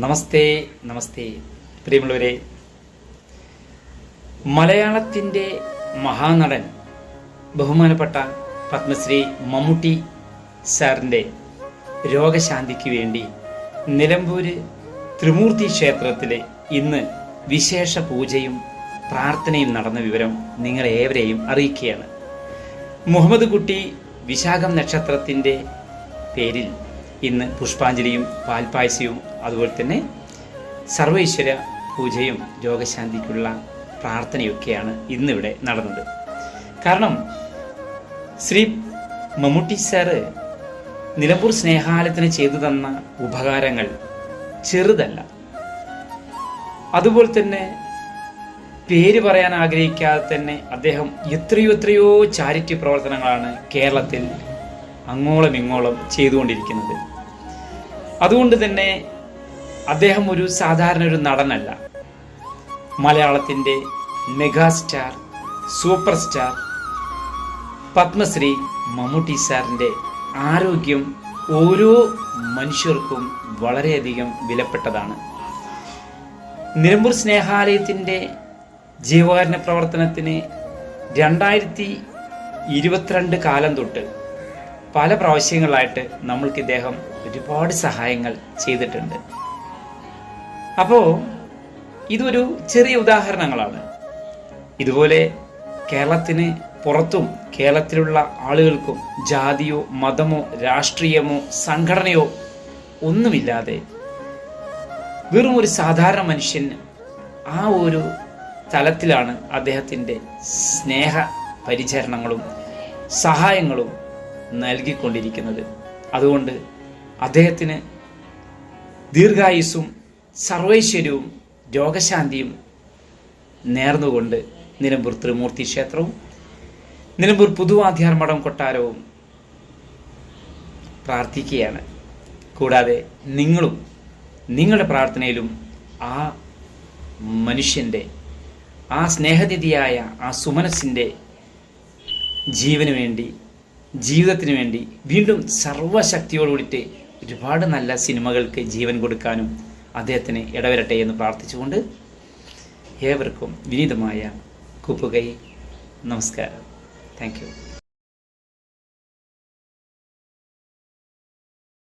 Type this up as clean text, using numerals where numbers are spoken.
നമസ്തേ നമസ്തേ പ്രിയമുള്ളവരെ, മലയാളത്തിൻ്റെ മഹാനടൻ ബഹുമാനപ്പെട്ട പത്മശ്രീ മമ്മൂട്ടി സാറിൻ്റെ രോഗശാന്തിക്ക് വേണ്ടി നിലമ്പൂര് ത്രിമൂർത്തി ക്ഷേത്രത്തിൽ ഇന്ന് വിശേഷ പൂജയും പ്രാർത്ഥനയും നടന്ന വിവരം നിങ്ങളേവരെയും അറിയിക്കുകയാണ്. മുഹമ്മദ് കുട്ടി വിശാഖം നക്ഷത്രത്തിൻ്റെ പേരിൽ ഇന്ന് പുഷ്പാഞ്ജലിയും പാൽപ്പായസവും അതുപോലെ തന്നെ സർവൈശ്വര്യ പൂജയും രോഗശാന്തിക്കുള്ള പ്രാർത്ഥനയൊക്കെയാണ് ഇന്നിവിടെ നടന്നത്. കാരണം ശ്രീ മമ്മൂട്ടി സാറ് നിലമ്പൂർ സ്നേഹാലയത്തിന് ചെയ്തു തന്ന ഉപകാരങ്ങൾ ചെറുതല്ല. അതുപോലെ തന്നെ പേര് പറയാൻ ആഗ്രഹിക്കാതെ തന്നെ അദ്ദേഹം എത്രയോ ചാരിറ്റി പ്രവർത്തനങ്ങളാണ് കേരളത്തിൽ അങ്ങോളം ഇങ്ങോളം ചെയ്തുകൊണ്ടിരിക്കുന്നത്. അതുകൊണ്ട് തന്നെ അദ്ദേഹം ഒരു സാധാരണ ഒരു നടനല്ല. മലയാളത്തിൻ്റെ megastar, superstar Padmashri Mammootty സാറിൻ്റെ ആരോഗ്യം ഓരോ മനുഷ്യർക്കും വളരെയധികം വിലപ്പെട്ടതാണ്. നിലമ്പൂർ സ്നേഹാലയത്തിൻ്റെ ജീവകാരുണ്യ പ്രവർത്തനത്തിന് 2022 കാലം തൊട്ട് പല പ്രാവശ്യങ്ങളായിട്ട് നമ്മൾക്ക് ഇദ്ദേഹം ഒരുപാട് സഹായങ്ങൾ ചെയ്തിട്ടുണ്ട്. അപ്പോൾ ഇതൊരു ചെറിയ ഉദാഹരണങ്ങളാണ്. ഇതുപോലെ കേരളത്തിന് പുറത്തും കേരളത്തിലുള്ള ആളുകൾക്കും ജാതിയോ മതമോ രാഷ്ട്രീയമോ സംഘടനയോ ഒന്നുമില്ലാതെ വെറും ഒരു സാധാരണ മനുഷ്യൻ ആ ഒരു തലത്തിലാണ് അദ്ദേഹത്തിൻ്റെ സ്നേഹ പരിചരണങ്ങളും സഹായങ്ങളും നൽകിക്കൊണ്ടിരിക്കുന്നത്. അതുകൊണ്ട് അദ്ദേഹത്തിന് ദീർഘായുസ്സും സർവൈശ്വര്യവും രോഗശാന്തിയും നേർന്നുകൊണ്ട് നിലമ്പൂർ ത്രിമൂർത്തി ക്ഷേത്രവും നിലമ്പൂർ പുതുവാദ്യാർ മഠം കൊട്ടാരവും പ്രാർത്ഥിക്കുകയാണ്. കൂടാതെ നിങ്ങളും നിങ്ങളുടെ പ്രാർത്ഥനയിലും ആ മനുഷ്യൻ്റെ ആ സ്നേഹനിധിയായ ആ സുമനസ്സിൻ്റെ ജീവന് വേണ്ടി, ജീവിതത്തിന് വേണ്ടി വീണ്ടും സർവശക്തിയോടുകൂടിയിട്ട് ഒരുപാട് നല്ല സിനിമകൾക്ക് ജീവൻ കൊടുക്കാനും അദ്ദേഹത്തിന് ഇടവരട്ടെ എന്ന് പ്രാർത്ഥിച്ചുകൊണ്ട് ഏവർക്കും വിനീതമായ കൂപ്പുകൈ നമസ്കാരം. Thank you.